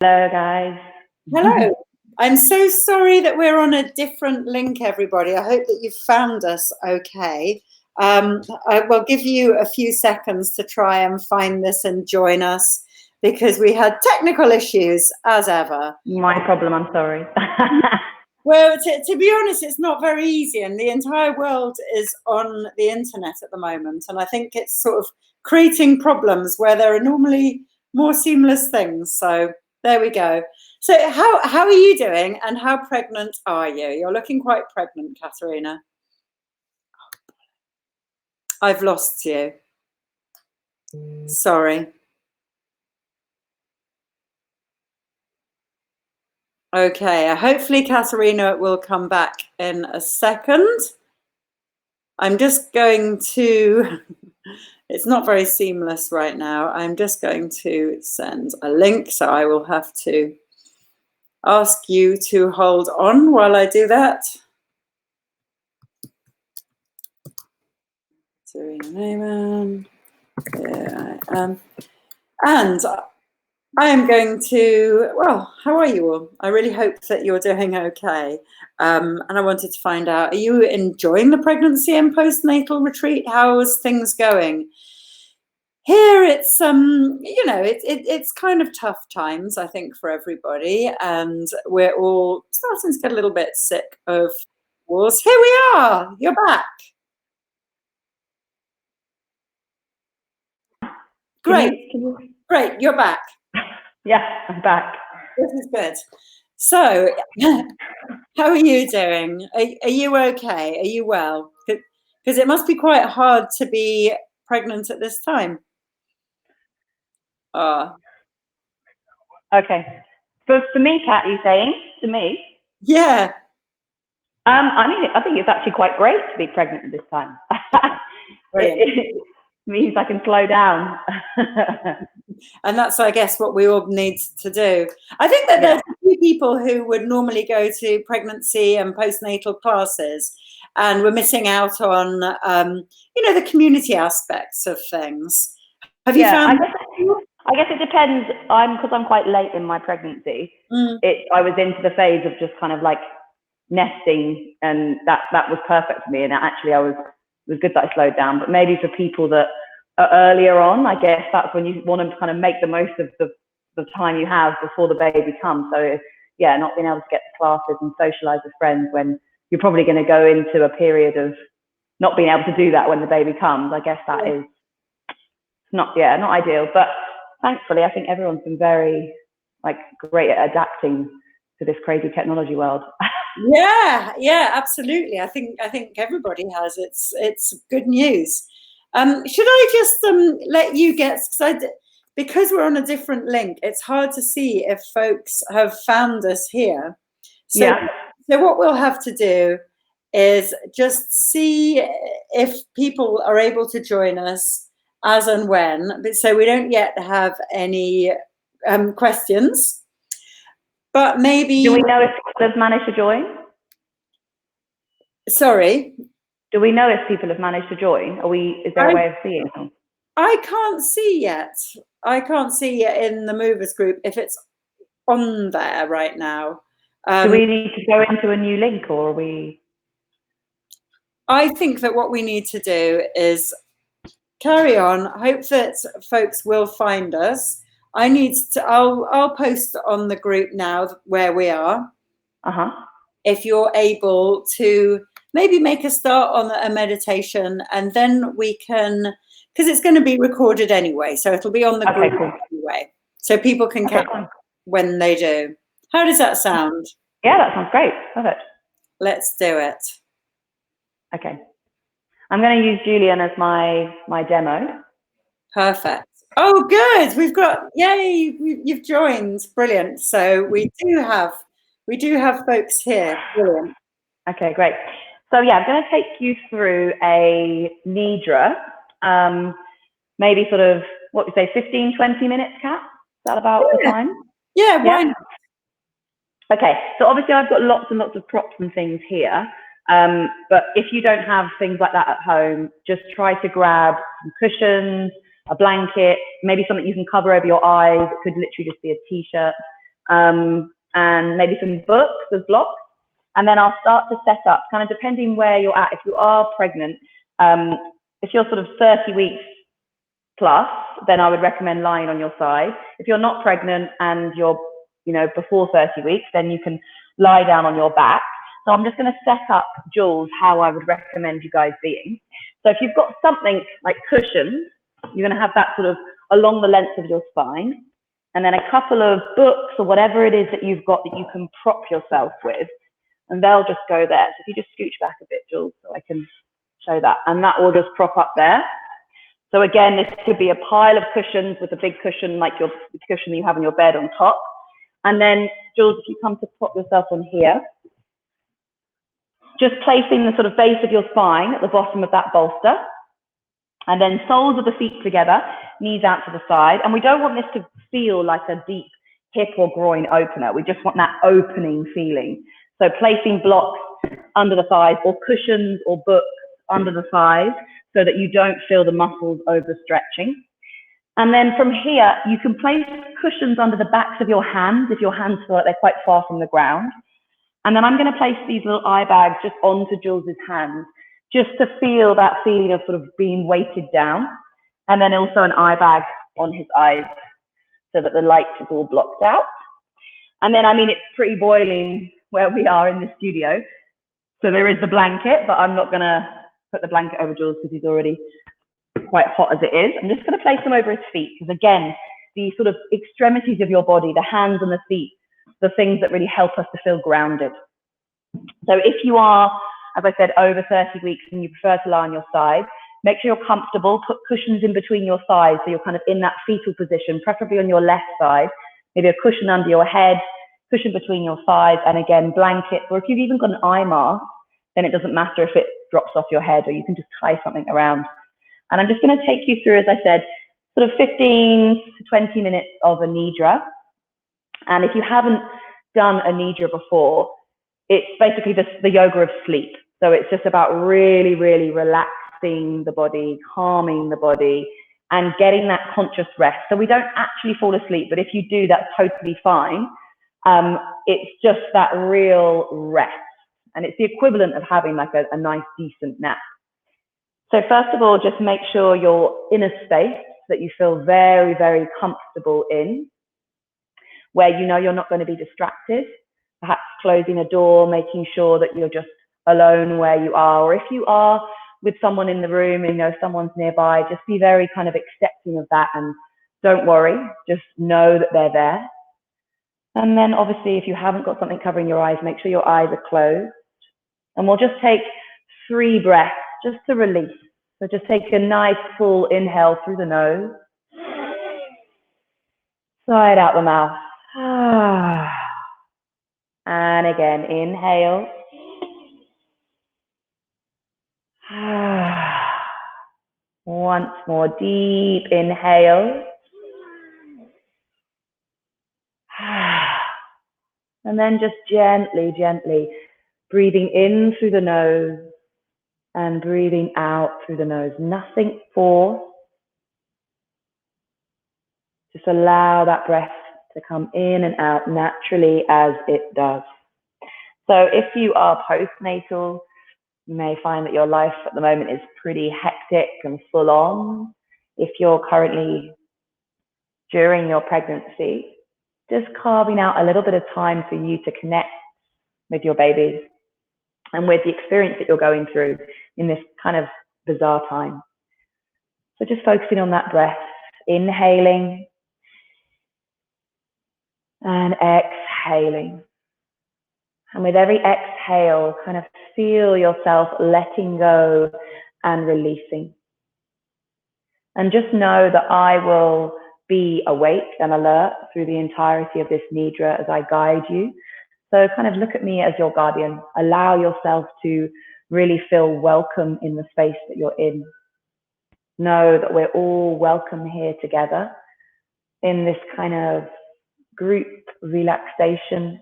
Hello, guys. Hello. I'm so sorry that we're on a different link, everybody. I hope that you've found us okay. I will give you a few seconds to try and find this and join us because we had technical issues as ever. My problem, I'm sorry. Well, to be honest, it's not very easy, and the entire world is on the internet at the moment, and I think it's sort of creating problems where there are normally more seamless things. So there we go. So how are you doing, and how pregnant are you? You're looking quite pregnant, Katarina. I've lost you. Sorry. Okay, hopefully Katarina will come back in a second. I'm just going to, it's not very seamless right now. I'm just going to send a link, so I will have to ask you to hold on while I do that. Serena Neyman, here I am. And I am going to, well, how are you all? I really hope that you're doing okay. And I wanted to find out, are you enjoying the pregnancy and postnatal retreat? How's things going? Here it's it's kind of tough times, I think, for everybody, and we're all starting to get a little bit sick of wars. Here we are, you're back. Great, great, you're back. Yeah, I'm back. This is good. So, how are you doing? Are you okay? Are you well? Because it must be quite hard to be pregnant at this time. Okay. For me, Kat, you saying to me? Yeah. I think it's actually quite great to be pregnant at this time. it means I can slow down. And that's, I guess, what we all need to do. I think that there's a few people who would normally go to pregnancy and postnatal classes, and we're missing out on, the community aspects of things. Have you found? I guess it depends. Because I'm quite late in my pregnancy. I was into the phase of just kind of like nesting, and that was perfect for me. And actually, it was good that I slowed down. But maybe for people that are earlier on, I guess that's when you want to kind of make the most of the time you have before the baby comes. So yeah, not being able to get to classes and socialize with friends when you're probably going to go into a period of not being able to do that when the baby comes. I guess that is not ideal. But thankfully, I think everyone's been very great at adapting to this crazy technology world. Yeah, absolutely. I think everybody has. It's good news. Should I just let you get, because we're on a different link, it's hard to see if folks have found us here. So what we'll have to do is just see if people are able to join us as and when. So we don't yet have any questions, but maybe. Do we know if people have managed to join? Sorry? Do we know if people have managed to join? Is there a way of seeing them? I can't see yet. I can't see in the movers group if it's on there right now. Do we need to go into a new link, or are we? I think that what we need to do is carry on. Hope that folks will find us. I'll post on the group now where we are. If you're able to maybe make a start on a meditation, and then we can, because it's going to be recorded anyway, so it'll be on the group anyway, so people can catch when they do. How does that sound? Yeah, that sounds great. Perfect. Let's do it. Okay. I'm going to use Julian as my demo. Perfect. Oh, good. We've got, yay, you've joined. Brilliant. So we do have folks here. Brilliant. Okay, great. So yeah, I'm going to take you through a nidra, maybe sort of, 15, 20 minutes, Kat? Is that about the time? Yeah, why not? Okay, so obviously I've got lots and lots of props and things here, but if you don't have things like that at home, just try to grab some cushions, a blanket, maybe something you can cover over your eyes. It could literally just be a t-shirt. and maybe some books as blocks. And then I'll start to set up, kind of depending where you're at. If you are pregnant, if you're sort of 30 weeks plus, then I would recommend lying on your side. If you're not pregnant and you're, before 30 weeks, then you can lie down on your back. So I'm just going to set up, Jules, how I would recommend you guys being. So if you've got something like cushions, you're going to have that sort of along the length of your spine, and then a couple of books or whatever it is that you've got that you can prop yourself with, and they'll just go there. So if you just scooch back a bit, Jules, so I can show that, and that will just prop up there. So again, this could be a pile of cushions with a big cushion like your cushion that you have on your bed on top. And then, Jules, if you come to prop yourself on here, just placing the sort of base of your spine at the bottom of that bolster, and then soles of the feet together, knees out to the side. And we don't want this to feel like a deep hip or groin opener. We just want that opening feeling. So placing blocks under the thighs, or cushions or books under the thighs, so that you don't feel the muscles overstretching. And then from here, you can place cushions under the backs of your hands if your hands feel like they're quite far from the ground. And then I'm going to place these little eye bags just onto Jules's hands, just to feel that feeling of sort of being weighted down. And then also an eye bag on his eyes so that the light is all blocked out. And then, it's pretty boiling where we are in the studio. So there is the blanket, but I'm not going to put the blanket over Jules because he's already quite hot as it is. I'm just going to place them over his feet, because again, the sort of extremities of your body, the hands and the feet, the things that really help us to feel grounded. So if you are, as I said, over 30 weeks and you prefer to lie on your side, make sure you're comfortable. Put cushions in between your thighs so you're kind of in that fetal position, preferably on your left side. Maybe a cushion under your head, cushion between your thighs, and again, blankets. Or if you've even got an eye mask, then it doesn't matter if it drops off your head, or you can just tie something around. And I'm just going to take you through, as I said, sort of 15 to 20 minutes of a nidra. And if you haven't done a nidra before, it's basically the yoga of sleep. So it's just about really, really relaxing the body, calming the body, and getting that conscious rest. So we don't actually fall asleep, but if you do, that's totally fine. It's just that real rest. And it's the equivalent of having like a nice, decent nap. So first of all, just make sure you're in a space that you feel very, very comfortable in, where you know you're not going to be distracted, perhaps closing a door, making sure that you're just alone where you are. Or if you are with someone in the room and someone's nearby, just be very kind of accepting of that, and don't worry, just know that they're there. And then obviously, if you haven't got something covering your eyes, make sure your eyes are closed. And we'll just take 3 breaths just to release. So just take a nice full inhale through the nose. Sigh out the mouth. And again, inhale. Once more, deep inhale. And then just gently, gently breathing in through the nose and breathing out through the nose. Nothing forced. Just allow that breath to come in and out naturally as it does. So if you are postnatal, you may find that your life at the moment is pretty hectic and full on. If you're currently during your pregnancy, just carving out a little bit of time for you to connect with your baby and with the experience that you're going through in this kind of bizarre time. So just focusing on that breath, inhaling and exhaling. And with every exhale, kind of feel yourself letting go and releasing. And just know that I will be awake and alert through the entirety of this nidra as I guide you. So kind of look at me as your guardian. Allow yourself to really feel welcome in the space that you're in. Know that we're all welcome here together in this kind of group relaxation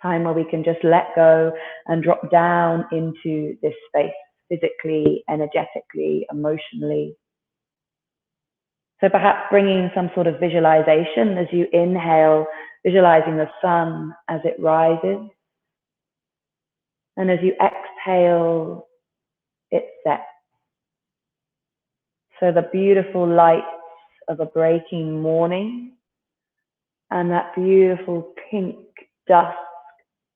time where we can just let go and drop down into this space, physically, energetically, emotionally. So perhaps bringing some sort of visualization as you inhale, visualizing the sun as it rises. And as you exhale, it sets. So the beautiful lights of a breaking morning and that beautiful pink dusk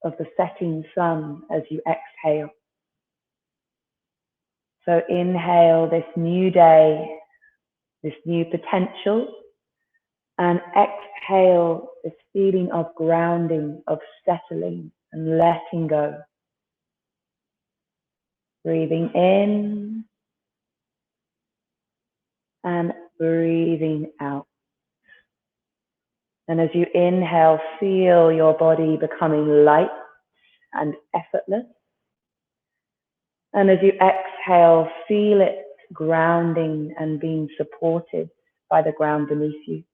of the setting sun as you exhale. So inhale this new day, this new potential, and exhale this feeling of grounding, of settling and letting go. Breathing in and breathing out. And as you inhale, feel your body becoming light and effortless. And as you exhale, feel it grounding and being supported by the ground beneath you.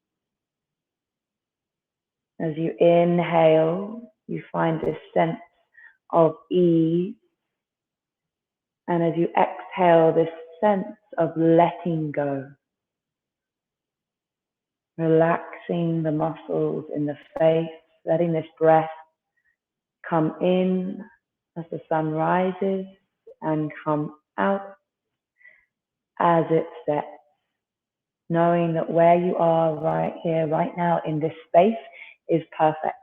As you inhale, you find this sense of ease. And as you exhale, this sense of letting go. Relaxing the muscles in the face, letting this breath come in as the sun rises and come out as it sets. Knowing that where you are right here, right now in this space is perfect.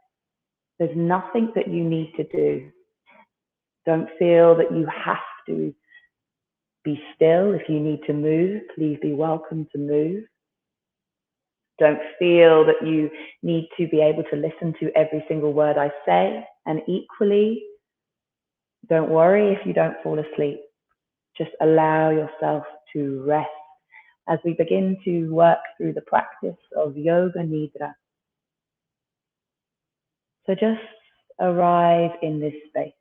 There's nothing that you need to do. Don't feel that you have to be still. If you need to move, please be welcome to move. Don't feel that you need to be able to listen to every single word I say. And equally, don't worry if you don't fall asleep. Just allow yourself to rest as we begin to work through the practice of Yoga Nidra. So just arrive in this space.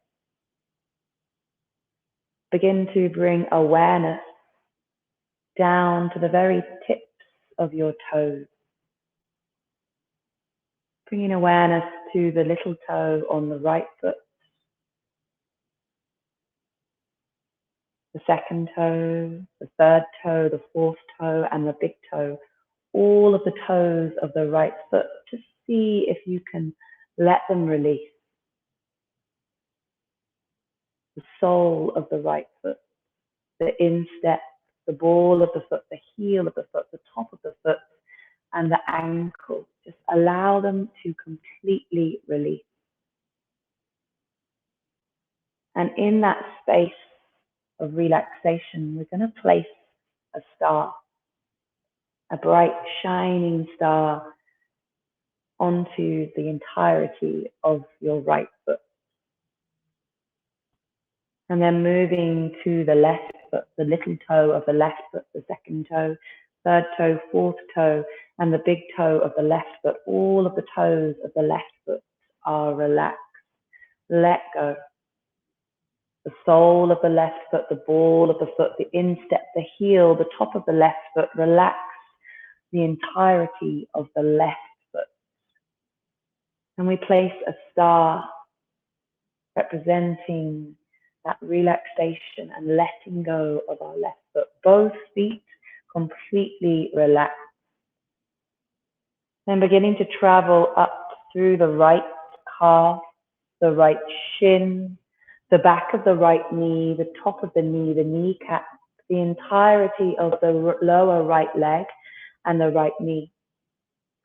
Begin to bring awareness down to the very tips of your toes. Bringing awareness to the little toe on the right foot, the second toe, the third toe, the fourth toe, and the big toe. All of the toes of the right foot. Just see if you can let them release. The sole of the right foot, the instep, the ball of the foot, the heel of the foot, the top of the foot, and the ankle. Just allow them to completely release. And in that space of relaxation, we're going to place a star, a bright shining star onto the entirety of your right foot. And then moving to the left foot, the little toe of the left foot, the second toe, third toe, fourth toe, and the big toe of the left foot. All of the toes of the left foot are relaxed. Let go. The sole of the left foot, the ball of the foot, the instep, the heel, the top of the left foot. Relax the entirety of the left foot. And we place a star representing that relaxation and letting go of our left foot. Both feet completely relaxed. Then beginning to travel up through the right calf, the right shin, the back of the right knee, the top of the knee, the kneecap, the entirety of the lower right leg and the right knee.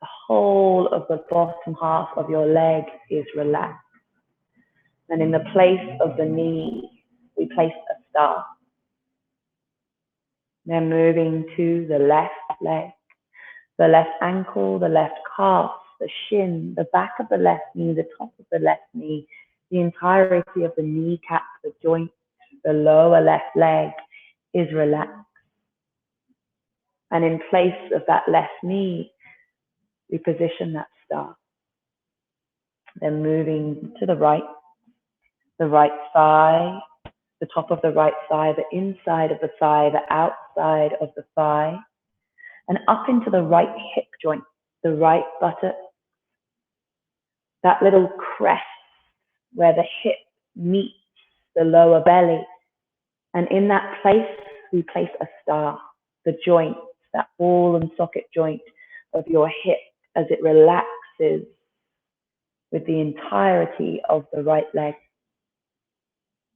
The whole of the bottom half of your leg is relaxed. And in the place of the knee, we place a star. Then moving to the left leg, the left ankle, the left calf, the shin, the back of the left knee, the top of the left knee, the entirety of the kneecap, the joint, the lower left leg is relaxed. And in place of that left knee, we position that star. Then moving to the right thigh, the top of the right thigh, the inside of the thigh, the outside of the thigh, and up into the right hip joint, the right buttock, that little crest where the hip meets the lower belly. And in that place, we place a star, the joint, that ball and socket joint of your hip as it relaxes with the entirety of the right leg.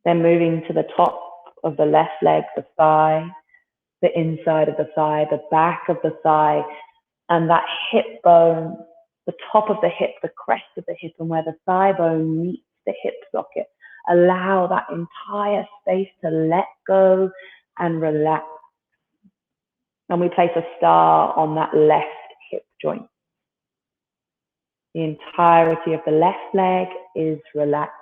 Then moving to the top of the left leg, the thigh, the inside of the thigh, the back of the thigh, and that hip bone, the top of the hip, the crest of the hip, and where the thigh bone meets the hip socket. Allow that entire space to let go and relax. And we place a star on that left hip joint. The entirety of the left leg is relaxed.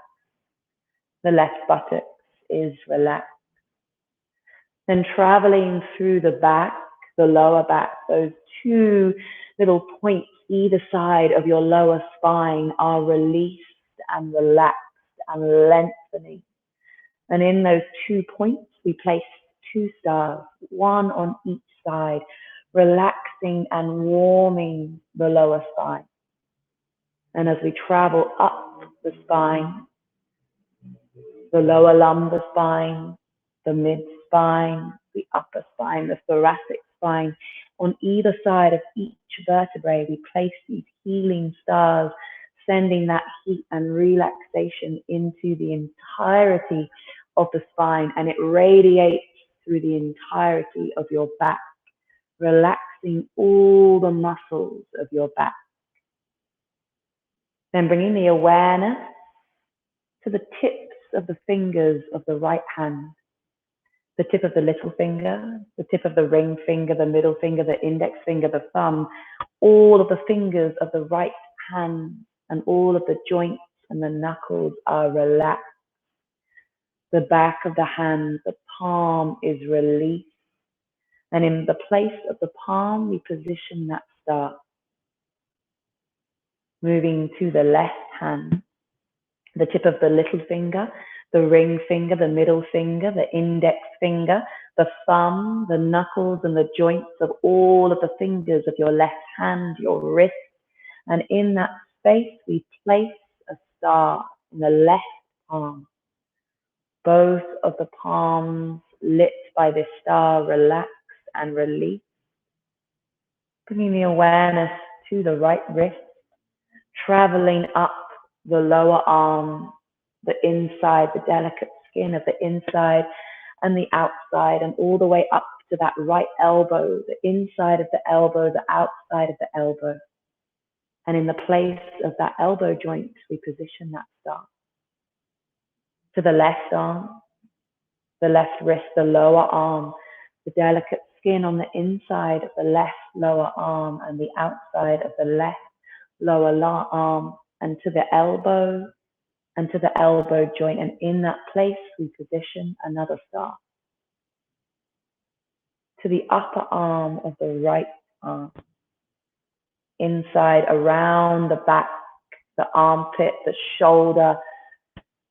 The left buttock is relaxed. Then traveling through the back, the lower back, those two little points either side of your lower spine are released and relaxed and lengthening. And in those 2 points, we place 2 stars, one on each side, relaxing and warming the lower spine. And as we travel up the spine, the lower lumbar spine, the mid spine, the upper spine, the thoracic spine, on either side of each vertebrae, we place these healing stars, sending that heat and relaxation into the entirety of the spine, and it radiates through the entirety of your back, relaxing all the muscles of your back. Then bringing the awareness to the tips of the fingers of the right hand, the tip of the little finger, the tip of the ring finger, the middle finger, the index finger, the thumb, all of the fingers of the right hand, and all of the joints and the knuckles are relaxed. The back of the hand, the palm is released. And in the place of the palm, we position that star. Moving to the left hand, the tip of the little finger, the ring finger, the middle finger, the index finger, the thumb, the knuckles, and the joints of all of the fingers of your left hand, your wrist. And in that space, we place a star in the left palm. Both of the palms lit by this star, relax and release. Bringing the awareness to the right wrist, traveling up the lower arm, the inside, the delicate skin of the inside and the outside, and all the way up to that right elbow, the inside of the elbow, the outside of the elbow. And in the place of that elbow joint, we position that star. To the left arm, the left wrist, the lower arm, the delicate skin on the inside of the left lower arm and the outside of the left lower arm, and to the elbow and to the elbow joint. And in that place, we position another star. To the upper arm of the right arm, inside, around the back, the armpit, the shoulder,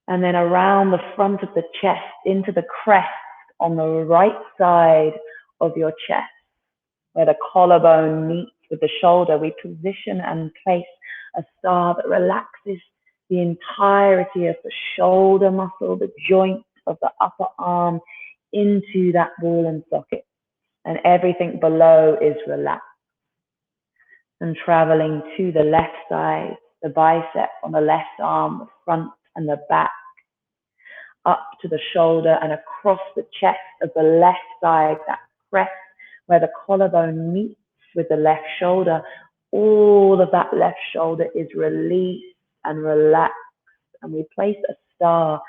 and then around the front of the chest, into the crest on the right side of your chest, where the collarbone meets with the shoulder. We position and place a star that relaxes the entirety of the shoulder muscle, the joint of the upper arm into that ball and socket, and everything below is relaxed. And traveling to the left side, the bicep on the left arm, the front and the back, up to the shoulder and across the chest of the left side, that crest where the collarbone meets with the left shoulder. All of that left shoulder is released and relaxed, and we place a star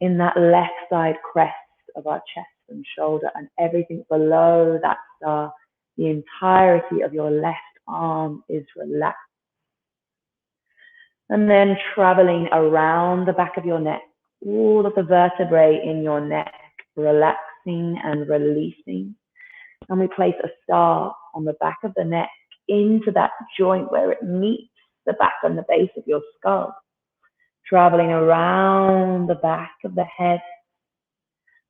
in that left side crest of our chest and shoulder, and everything below that star, the entirety of your left arm is relaxed. And then traveling around the back of your neck, all of the vertebrae in your neck, relaxing and releasing. And we place a star on the back of the neck into that joint where it meets the back and the base of your skull, traveling around the back of the head,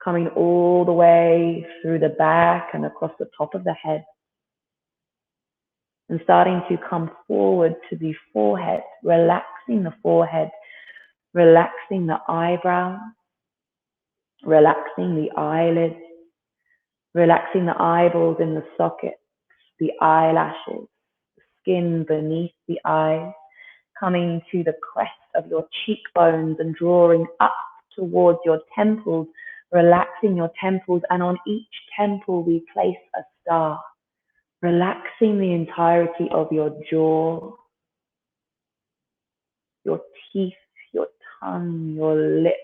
coming all the way through the back and across the top of the head, and starting to come forward to the forehead, relaxing the forehead, relaxing the eyebrows, relaxing the eyelids, relaxing the eyeballs in the socket, the eyelashes, the skin beneath the eyes, coming to the crest of your cheekbones and drawing up towards your temples, relaxing your temples, and on each temple we place a star, relaxing the entirety of your jaw, your teeth, your tongue, your lips,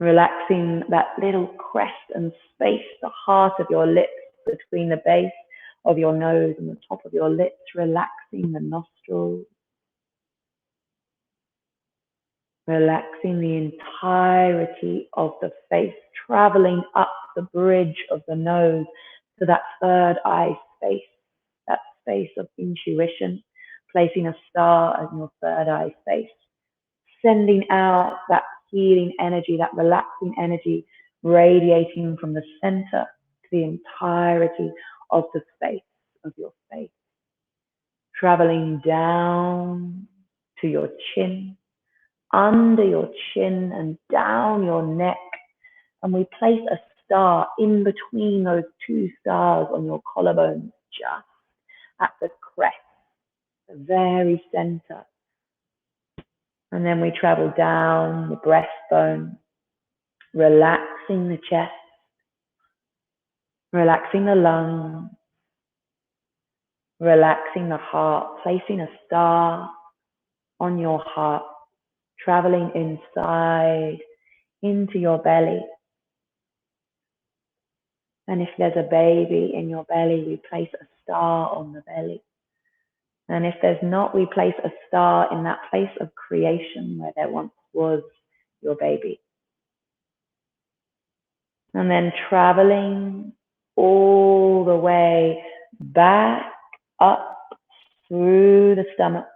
relaxing that little crest and space, the heart of your lips between the base of your nose and the top of your lips, relaxing the nostrils, relaxing the entirety of the face, traveling up the bridge of the nose to that third eye space, that space of intuition, placing a star as your third eye space, sending out that healing energy, that relaxing energy, radiating from the center to the entirety of the space of your face, traveling down to your chin, under your chin and down your neck. And we place a star in between those two stars on your collarbones, just at the crest, the very center. And then we travel down the breastbone, relaxing the chest, relaxing the lungs, relaxing the heart, placing a star on your heart, traveling inside into your belly. And if there's a baby in your belly, we place a star on the belly. And if there's not, we place a star in that place of creation where there once was your baby. And then traveling all the way back up through the stomach,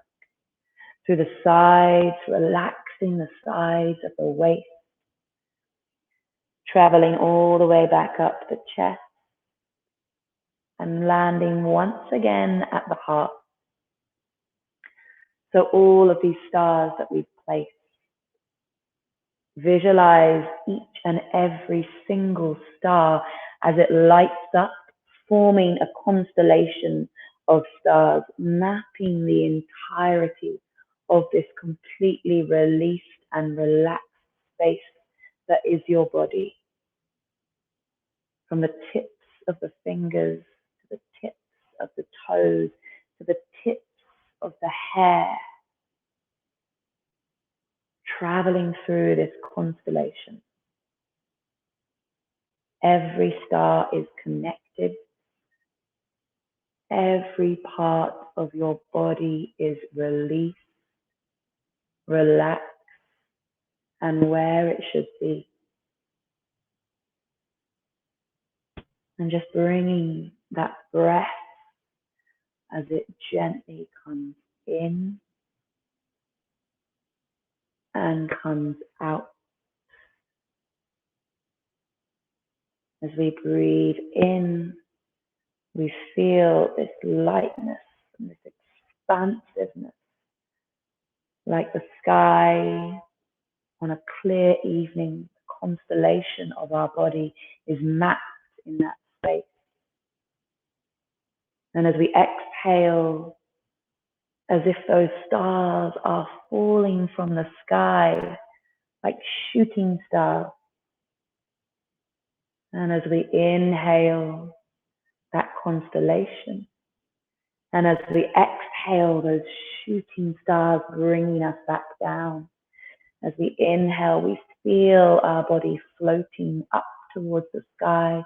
through the sides, relaxing the sides of the waist, traveling all the way back up the chest and landing once again at the heart. So all of these stars that we've placed, visualize each and every single star as it lights up, forming a constellation of stars, mapping the entirety of this completely released and relaxed space that is your body. From the tips of the fingers to the tips of the toes to the tips of the hair, traveling through this constellation. Every star is connected. Every part of your body is released, relaxed, and where it should be. And just bringing that breath as it gently comes in and comes out. As we breathe in, we feel this lightness and this expansiveness, like the sky on a clear evening. The constellation of our body is mapped in that space. And as we exhale, as if those stars are falling from the sky like shooting stars. And as we inhale that constellation, and as we exhale those shooting stars bringing us back down, as we inhale, we feel our body floating up towards the sky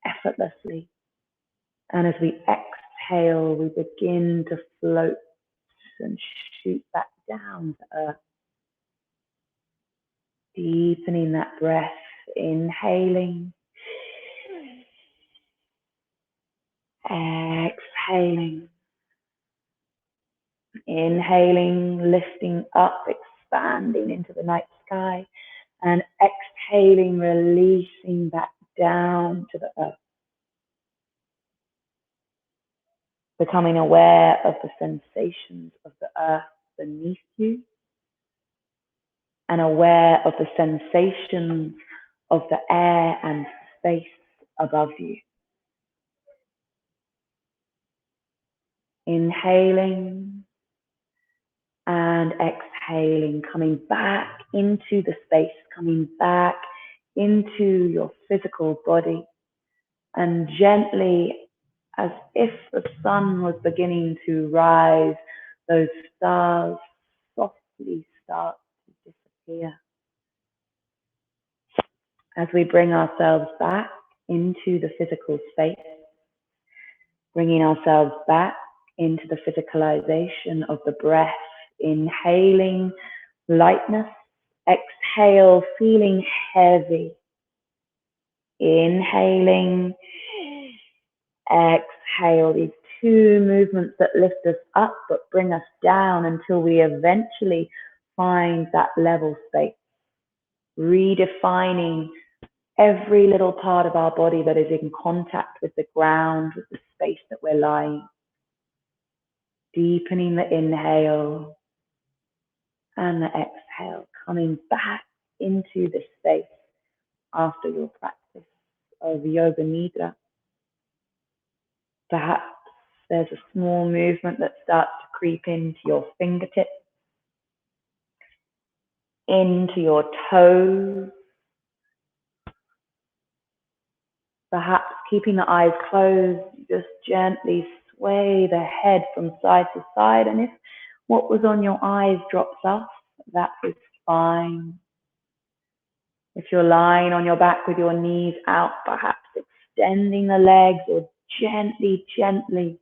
effortlessly. And as we exhale, we begin to float and shoot back down to earth. Deepening that breath, inhaling, exhaling, inhaling, lifting up, expanding into the night sky, and exhaling, releasing back down to the earth. Becoming aware of the sensations of the earth beneath you, and aware of the sensations of the air and space above you. Inhaling and exhaling, coming back into the space, coming back into your physical body, and gently, as if the sun was beginning to rise, those stars softly start to disappear. As we bring ourselves back into the physical space, bringing ourselves back into the physicalization of the breath, inhaling lightness, exhale, feeling heavy, inhaling, exhale, these two movements that lift us up but bring us down until we eventually find that level space, redefining every little part of our body that is in contact with the ground, with the space that we're lying. Deepening the inhale and the exhale, coming back into the space after your practice of Yoga Nidra. Perhaps there's a small movement that starts to creep into your fingertips, into your toes. Perhaps keeping the eyes closed, just gently sway the head from side to side. And if what was on your eyes drops off, that is fine. If you're lying on your back with your knees out, perhaps extending the legs, or gently, gently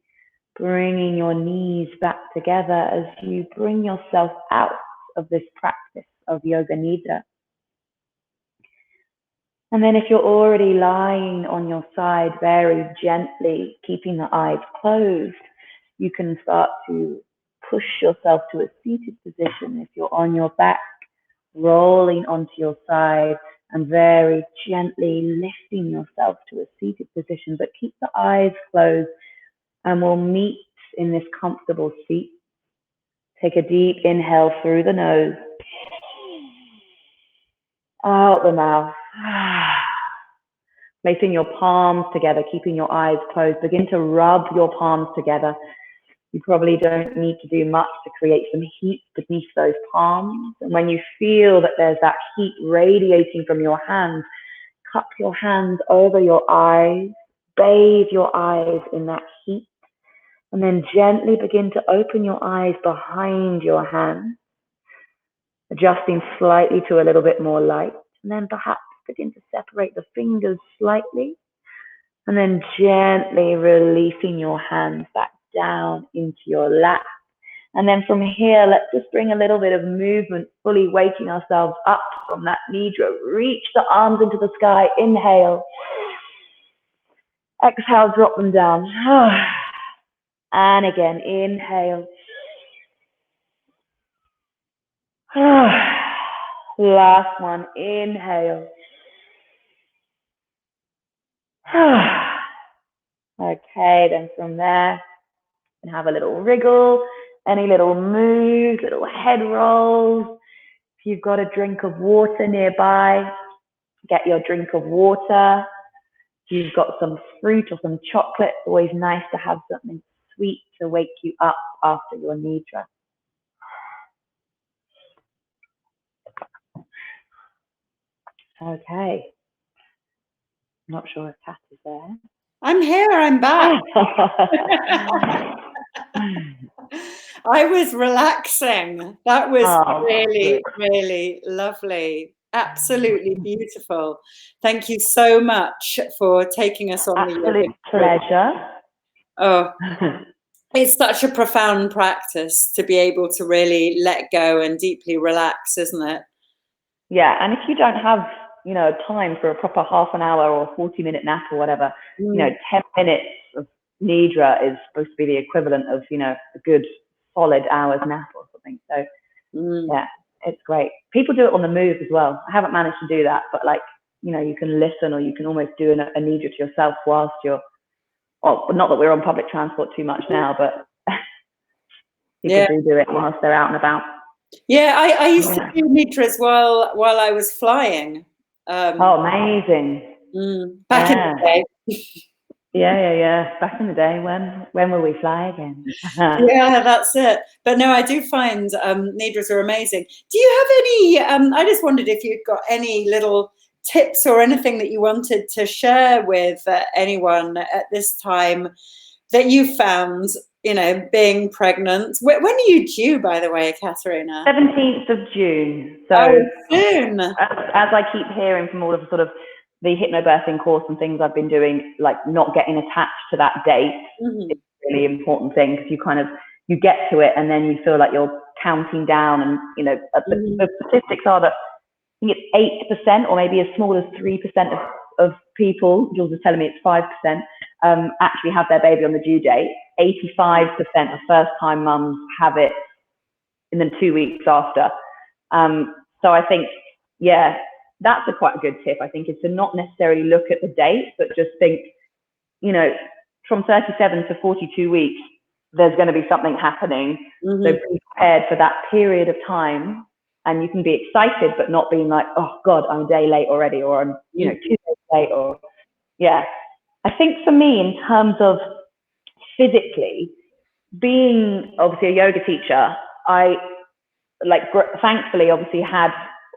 bringing your knees back together as you bring yourself out of this practice of Yoga Nidra. And then if you're already lying on your side, very gently, keeping the eyes closed, you can start to push yourself to a seated position. If you're on your back, rolling onto your side and very gently lifting yourself to a seated position, but keep the eyes closed, and we'll meet in this comfortable seat. Take a deep inhale through the nose, out the mouth. Placing your palms together, keeping your eyes closed. Begin to rub your palms together. You probably don't need to do much to create some heat beneath those palms. And when you feel that there's that heat radiating from your hands, cup your hands over your eyes, bathe your eyes in that heat, and then gently begin to open your eyes behind your hands, adjusting slightly to a little bit more light, and then perhaps begin to separate the fingers slightly, and then gently releasing your hands back down into your lap. And then from here, let's just bring a little bit of movement, fully waking ourselves up from that nidra. Reach the arms into the sky. Inhale. Exhale, drop them down. And again, inhale. Last one, inhale. Okay, then from there, you can have a little wriggle, any little moves, little head rolls. If you've got a drink of water nearby, get your drink of water. If you've got some fruit or some chocolate, it's always nice to have something sweet to wake you up after your nidra. Okay. I'm not sure if Kat is there. I'm here, I'm back. I was relaxing. That was really, really lovely. Absolutely beautiful. Thank you so much for taking us on Absolute pleasure. Oh, it's such a profound practice to be able to really let go and deeply relax, isn't it? Yeah, and if you don't have, time for a proper half an hour or 40-minute nap or whatever, 10 minutes of nidra is supposed to be the equivalent of, a good solid hour's nap or something. So yeah, it's great. People do it on the move as well. I haven't managed to do that, but you can listen, or you can almost do a nidra to yourself whilst you're, well, not that we're on public transport too much now, but people do it whilst they're out and about. Yeah, I used to do nidra as well while I was flying. Amazing. Back in the day. Yeah. Back in the day, when will we fly again? Yeah, that's it. But no, I do find nidras are amazing. Do you have any? I just wondered if you've got any little tips or anything that you wanted to share with anyone at this time that you found, being pregnant. When are you due, by the way, Katarina? 17th of June. So soon. As I keep hearing from all of sort of the hypnobirthing course and things I've been doing, like not getting attached to that date is a really important thing, because you get to it and then you feel like you're counting down, and the statistics are that I think it's 8% or maybe as small as 3% of people, Jules was telling me it's 5%, actually have their baby on the due date. 85% of first-time mums have it in the 2 weeks after. So I think, that's quite a good tip, I think, is to not necessarily look at the date, but just think, from 37 to 42 weeks, there's going to be something happening. So be prepared for that period of time. And you can be excited, but not being like, oh God, I'm a day late already, or I'm, 2 days late, or I think for me, in terms of physically, being obviously a yoga teacher, I thankfully obviously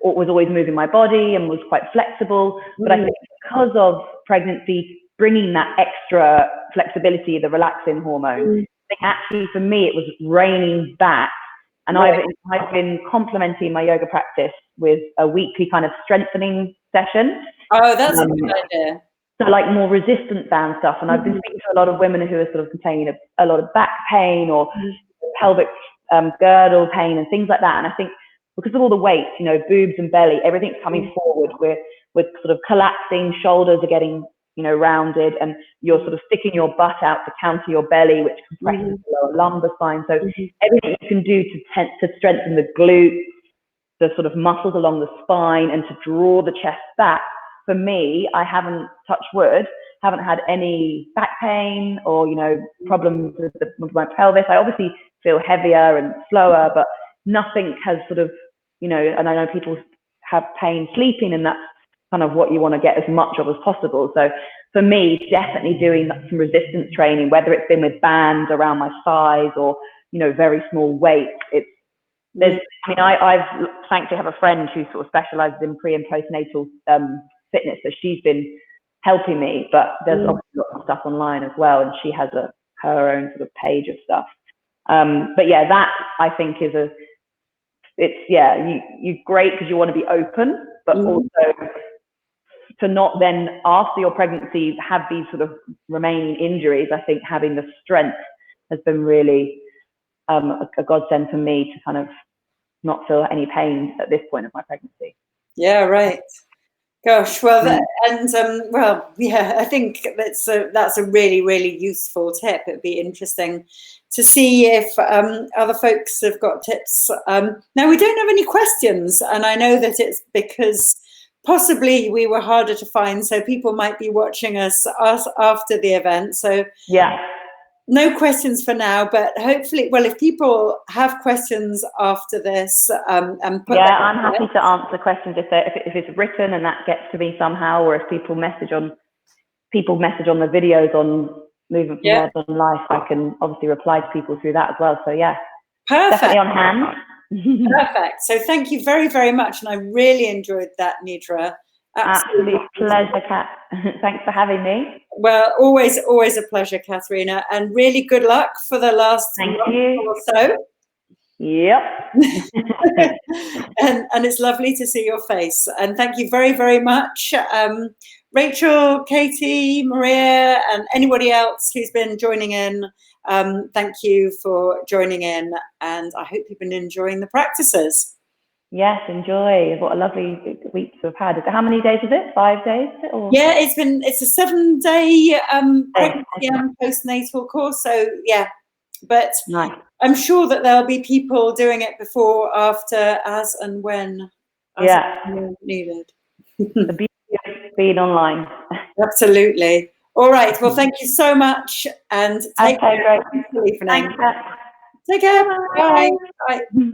was always moving my body and was quite flexible. But I think because of pregnancy bringing that extra flexibility, the relaxin hormone, I think actually for me it was reining back. And I've been complementing my yoga practice with a weekly kind of strengthening session. Oh, that's a good idea. So like more resistant band stuff. And I've been speaking to a lot of women who are sort of complaining of a lot of back pain or pelvic girdle pain and things like that. And I think because of all the weight, boobs and belly, everything's coming forward. We're sort of collapsing, shoulders are getting, rounded, and you're sort of sticking your butt out to counter your belly, which compresses the lower lumbar spine. So everything you can do to strengthen the glutes, the sort of muscles along the spine, and to draw the chest back. For me, I haven't, touched wood, haven't had any back pain or, problems with my pelvis. I obviously feel heavier and slower, but nothing has sort of, and I know people have pain sleeping, and that's kind of what you want to get as much of as possible. So for me, definitely doing some resistance training, whether it's been with bands around my thighs or, very small weights. I've thankfully have a friend who sort of specializes in pre and postnatal fitness. So she's been helping me, but there's obviously lots of stuff online as well. And she has her own sort of page of stuff. But yeah, that I think is you're great because you want to be open, but also to not then after your pregnancy have these sort of remaining injuries. I think having the strength has been really a godsend for me to kind of not feel any pain at this point of my pregnancy. Yeah, right. Gosh, well, I think that's a really, really useful tip. It'd be interesting to see if other folks have got tips. Now, we don't have any questions, and I know that it's because possibly we were harder to find, so people might be watching us after the event. So no questions for now, but hopefully, if people have questions after this, and I'm happy to answer questions if it's written and that gets to me somehow, or if people message on the videos on Movement for Modern Life, I can obviously reply to people through that as well. So perfect. Definitely on hand. Perfect. So thank you very, very much, and I really enjoyed that, Nidra. Absolute pleasure, Kat. Thanks for having me. Well, always a pleasure, Katarina, and really good luck for the last month or so. Yep. and it's lovely to see your face. And thank you very, very much, Rachel, Katie, Maria, and anybody else who's been joining in. Thank you for joining in, and I hope you've been enjoying the practices. Yes, enjoy. What a lovely week to have had. How many days is it? 5 days? Or? Yeah, it's a 7-day pregnancy and postnatal course. So but nice. I'm sure that there'll be people doing it before, after, as and when needed. The beauty of being online. Absolutely. All right. Well, thank you so much, and take care. Great. Thanks. Take care. Bye. Bye.